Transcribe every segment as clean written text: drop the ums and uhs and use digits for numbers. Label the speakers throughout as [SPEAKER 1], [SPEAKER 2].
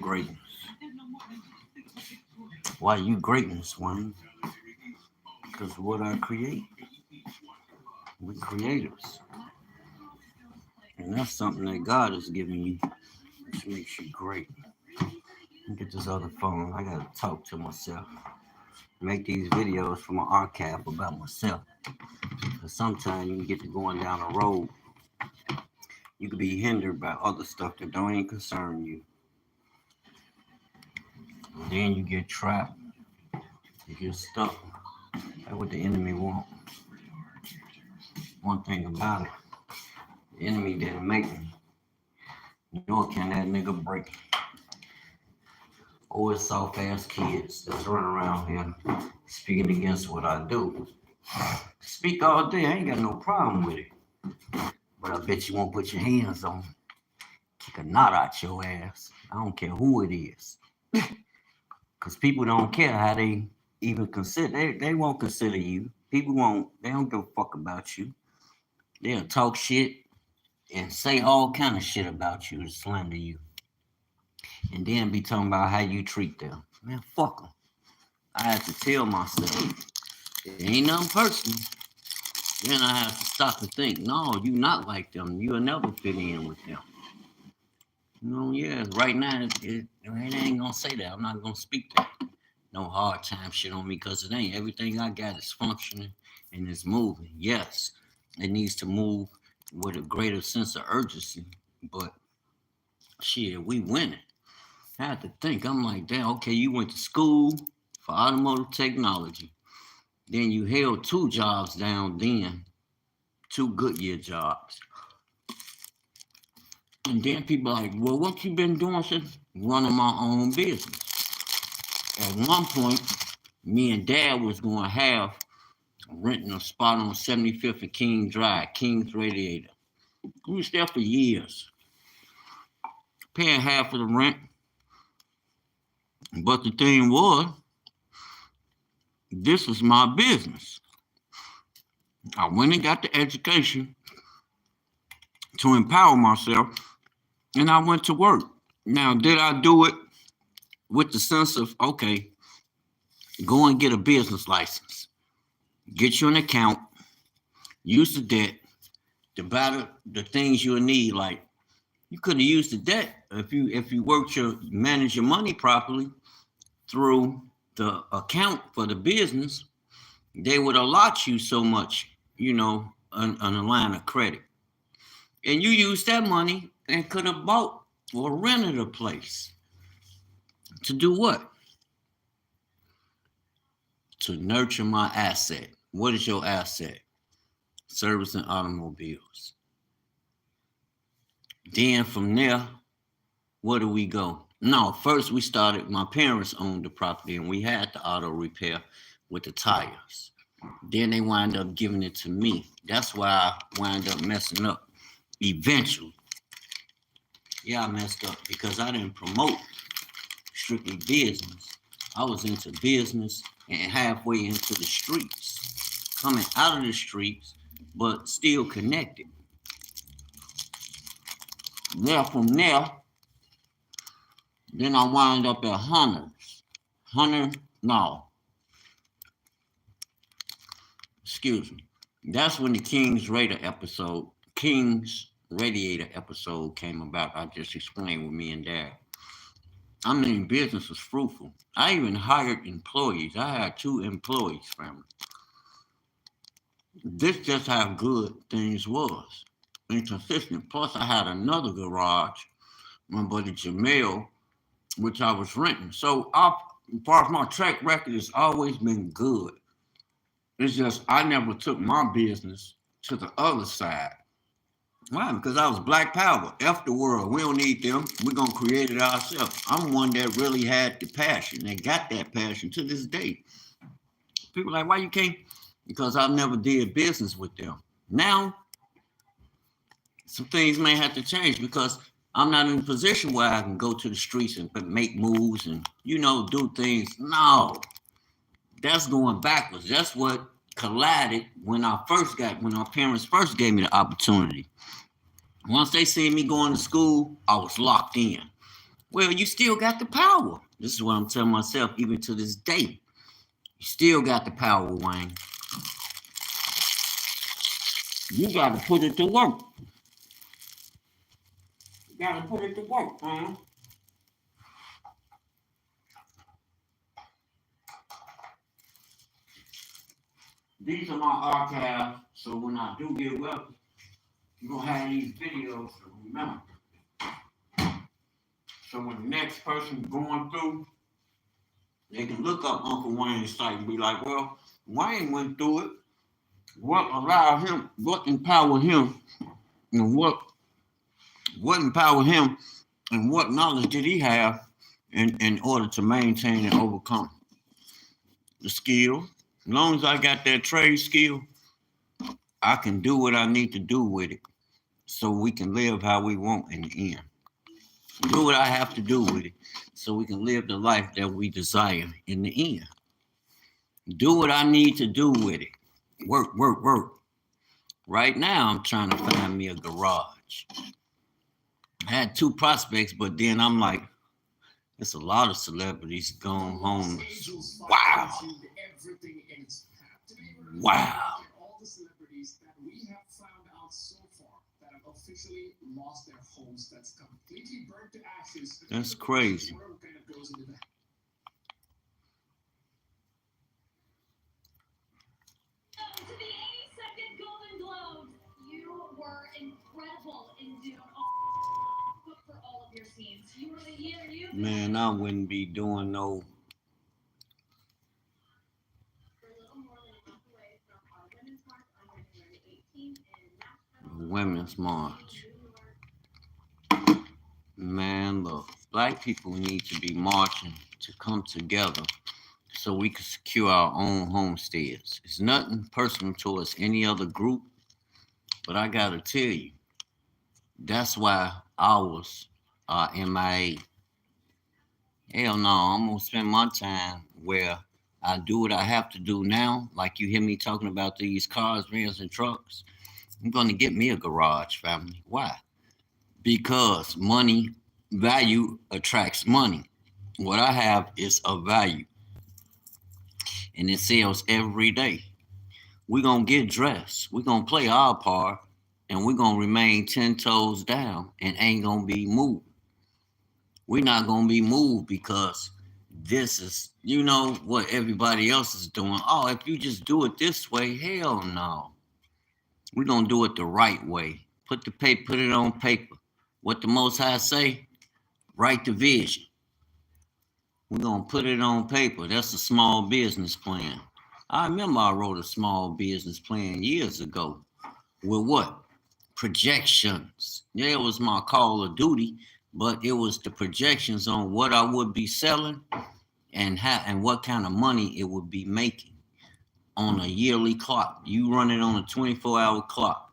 [SPEAKER 1] greatness. Why you greatness, Wayne? Because what I create, we creators. And that's something that God has given you, which makes you great. Let me get this other phone. I gotta talk to myself. Make these videos for my archive about myself. Because sometimes you get to going down a road, you could be hindered by other stuff that don't even concern you. And then you get trapped. You get stuck. That's what the enemy wants. One thing about it, the enemy didn't make me. Nor can that nigga break. Or soft ass kids that's running around here speaking against what I do. Speak all day, I ain't got no problem with it. But I bet you won't put your hands on, kick a knot out your ass. I don't care who it is. Because people don't care how they even consider, they won't consider you. People won't, they don't give a fuck about you. They'll talk shit and say all kind of shit about you to slander you. And then be talking about how you treat them. Man, fuck them. I had to tell myself, it ain't nothing personal. Then I have to stop and think, no, you not like them. You'll never fit in with them. You know, yeah, right now, it ain't gonna say that. I'm not gonna speak that. No hard time shit on me, because it ain't. Everything I got is functioning and it's moving. Yes, it needs to move with a greater sense of urgency, but shit, we winning. I had to think. I'm like, damn, okay, you went to school for automotive technology. Then you held 2 jobs down then, 2 Goodyear jobs. And then people are like, well, what you been doing since running my own business? At one point, me and Dad was going to have renting a spot on 75th and King Drive, King's Radiator. We was there for years, paying half of the rent. But the thing was, this was my business. I went and got the education to empower myself, and I went to work. Now, did I do it with the sense of, okay, go and get a business license, get you an account, use the debt to buy the things you'll need? Like, you could have used the debt if you manage your money properly through the account for the business. They would allot you so much, on a line of credit. And you used that money and could have bought or rented a place. To do what? To nurture my asset. What is your asset? Servicing automobiles. Then from there, where do we go? No, first we started, my parents owned the property and we had the auto repair with the tires. Then they wind up giving it to me. That's why I wind up messing up eventually. Yeah, I messed up because I didn't promote strictly business. I was into business and halfway into the streets, coming out of the streets, but still connected. There from there, then I wound up at That's when the King's Radiator episode came about. I just explained with me and Dad. I mean, business was fruitful. I even hired employees. I had 2 employees, family. This just how good things was. Inconsistent. Plus, I had another garage, my buddy Jamel, which I was renting. So, as far as my track record, has always been good. It's just I never took my business to the other side. Why? Because I was Black Power. F the world. We don't need them. We're going to create it ourselves. I'm one that really had the passion. They got that passion to this day. People are like, why you can't? Because I never did business with them. Now, some things may have to change because I'm not in a position where I can go to the streets and make moves and, do things. No, that's going backwards. That's what collided when my parents first gave me the opportunity. Once they seen me going to school, I was locked in. Well, you still got the power. This is what I'm telling myself even to this day. You still got the power, Wayne. You got to put it to work. You got to put it to work, man. These are my archives, so when I do get wealthy, you're going to have these videos to remember. So when the next person going through, they can look up Uncle Wayne's site and be like, well, Wayne went through it. What allowed him, what empowered him, and what empowered him, and what knowledge did he have in order to maintain and overcome the skill. As long as I got that trade skill, I can do what I need to do with it so we can live how we want in the end. Do what I have to do with it so we can live the life that we desire in the end. Do what I need to do with it. Work, work, work. Right now, I'm trying to find me a garage. I had 2 prospects, but then I'm like, there's a lot of celebrities going home. Wow. Wow.
[SPEAKER 2] All the celebrities that we have found out so far that have officially lost their homes, that's completely burnt to ashes.
[SPEAKER 1] That's crazy.
[SPEAKER 2] What kind of goes into that?
[SPEAKER 3] To the 82nd Golden Globes, you were incredible in doing for all of your scenes. You were the year you.
[SPEAKER 1] Man, I wouldn't be doing no. Women's March. Man, look, black people need to be marching to come together so we can secure our own homesteads. It's nothing personal towards any other group, but I gotta tell you, that's why ours are MIA. Hell no, I'm gonna spend my time where I do what I have to do now. Like you hear me talking about these cars, vans, and trucks. I'm gonna get me a garage, family. Why? Because money, value attracts money. What I have is a value, and it sells every day. We're gonna get dressed. We're gonna play our part, and we're gonna remain 10 toes down and ain't gonna be moved. We're not gonna be moved because this is, what everybody else is doing. Oh, if you just do it this way, hell no. We're gonna do it the right way. Put it on paper. What the Most High say? Write the vision. We're gonna put it on paper. That's a small business plan. I remember I wrote a small business plan years ago with what? Projections. Yeah, it was my call of duty, but it was the projections on what I would be selling and what kind of money it would be making on a yearly clock. You run it on a 24-hour clock.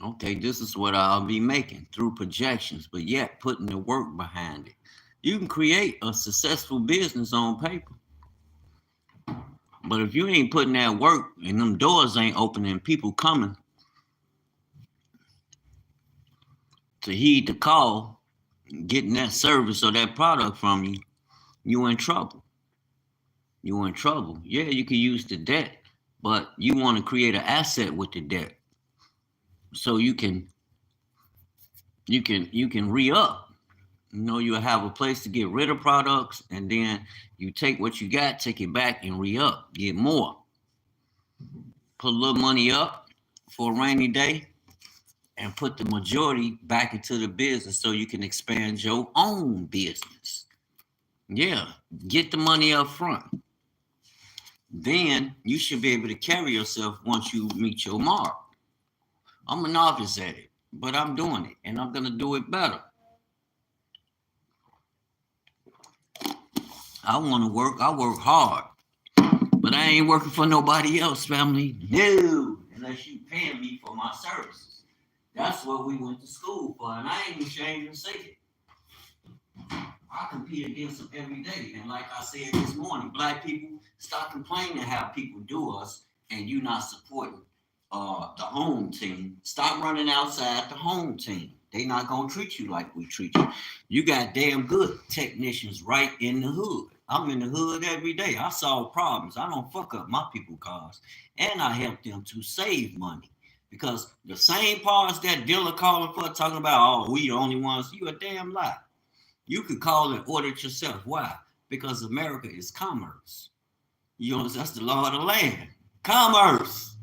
[SPEAKER 1] Okay, this is what I'll be making through projections, but yet putting the work behind it. You can create a successful business on paper, but if you ain't putting that work and them doors ain't opening, people coming to heed the call, getting that service or that product from you, you in trouble. You in trouble. Yeah, you can use the debt, but you want to create an asset with the debt, so you can re-up. You'll have a place to get rid of products, and then you take what you got, take it back, and re-up, get more. Put a little money up for a rainy day, and put the majority back into the business so you can expand your own business. Yeah, get the money up front. Then you should be able to carry yourself once you meet your mark. I'm a novice at it, but I'm doing it, and I'm going to do it better. I want to work. I work hard, but I ain't working for nobody else, family. No, unless you paying me for my services. That's what we went to school for, and I ain't ashamed to say it. I compete against them every day, and like I said this morning, black people, stop complaining how people do us, and you not supporting the home team. Stop running outside the home team. They not gonna treat you like we treat you. You got damn good technicians right in the hood. I'm in the hood every day. I solve problems. I don't fuck up my people cars. And I help them to save money. Because the same parts that dealer calling for talking about, oh, we the only ones, you a damn lie. You could call and order it yourself. Why? Because America is commerce. You know, that's the law of the land. Commerce.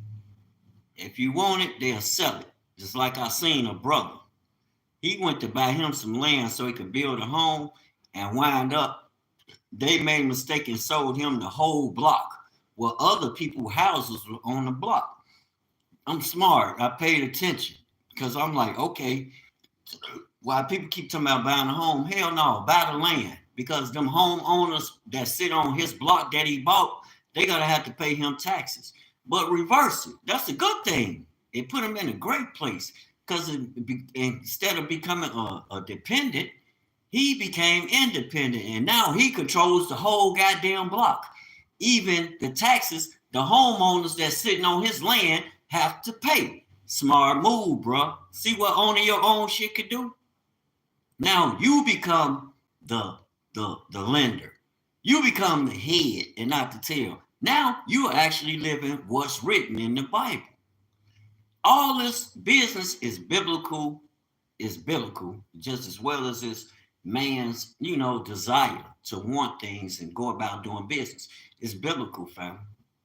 [SPEAKER 1] If you want it, they'll sell it. Just like I seen a brother. He went to buy him some land so he could build a home and wind up. They made a mistake and sold him the whole block. Well, other people's houses were on the block. I'm smart. I paid attention because I'm like, okay, why people keep talking about buying a home? Hell no, buy the land. Because them homeowners that sit on his block that he bought, they gotta have to pay him taxes. But reverse it. That's a good thing. It put him in a great place. Because instead of becoming a dependent, he became independent. And now he controls the whole goddamn block. Even the taxes, the homeowners that's sitting on his land have to pay. Smart move, bro. See what owning your own shit could do? Now you become the lender. You become the head and not the tail. Now you're actually living what's written in the Bible. All this business is biblical, just as well as it's man's, desire to want things and go about doing business. It's biblical, fam.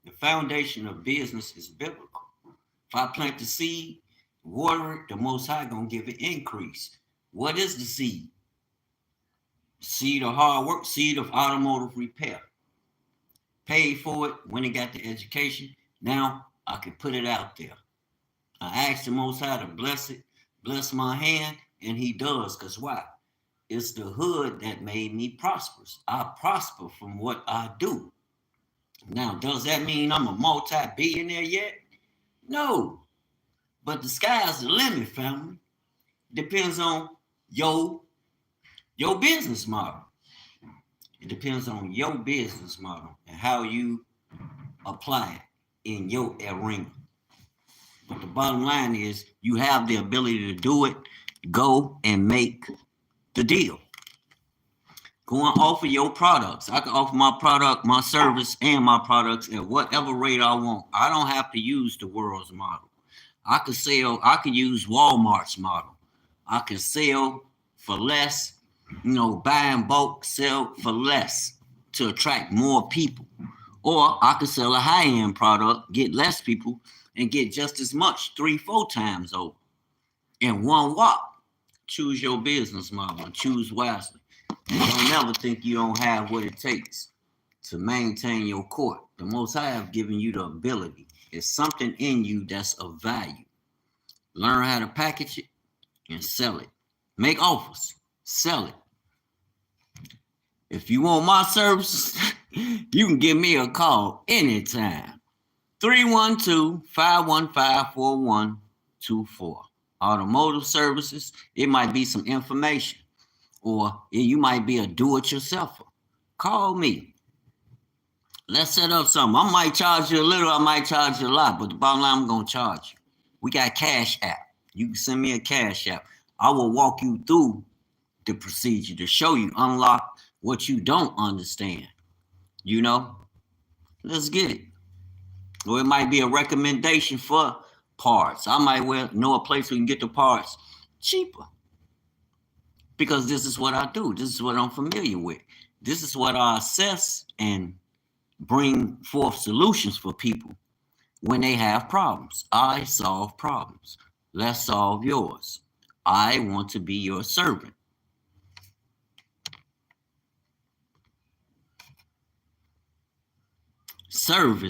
[SPEAKER 1] The foundation of business is biblical. If I plant the seed, water it, the Most High gonna give it increase. What is the seed? Seed of hard work, seed of automotive repair. Paid for it when he got the education. Now I can put it out there. I asked the Most High to bless it, bless my hand, and he does. Because why? It's the hood that made me prosperous. I prosper from what I do. Now, does that mean I'm a multi-billionaire yet? No. But the sky's the limit, family. Depends on your business model. It depends on your business model and how you apply it in your arena. But the bottom line is you have the ability to do it. Go and make the deal. Go and offer your products. I can offer my product, my service, and my products at whatever rate I want. I don't have to use the world's model. I could use Walmart's model. I can sell for less, buy in bulk, sell for less to attract more people. Or I could sell a high-end product, get less people, and get just as much 3-4 times over in one walk. Choose your business model and choose wisely. And don't never think you don't have what it takes to maintain your court. The Most High have given you the ability. It's something in you that's of value. Learn how to package it and sell it. Make offers. Sell it. If you want my services, you can give me a call anytime. 312-515-4124. Automotive services. It might be some information. Or you might be a do-it-yourselfer. Call me. Let's set up something. I might charge you a little, I might charge you a lot, but the bottom line, I'm going to charge you. We got Cash App. You can send me a Cash App. I will walk you through the procedure to show you, unlock what you don't understand. Let's get it. Or it might be a recommendation for parts. I might know a place we can get the parts cheaper. Because this is what I do. This is what I'm familiar with. This is what I assess and bring forth solutions for people when they have problems. I solve problems. Let's solve yours. I want to be your servant. Service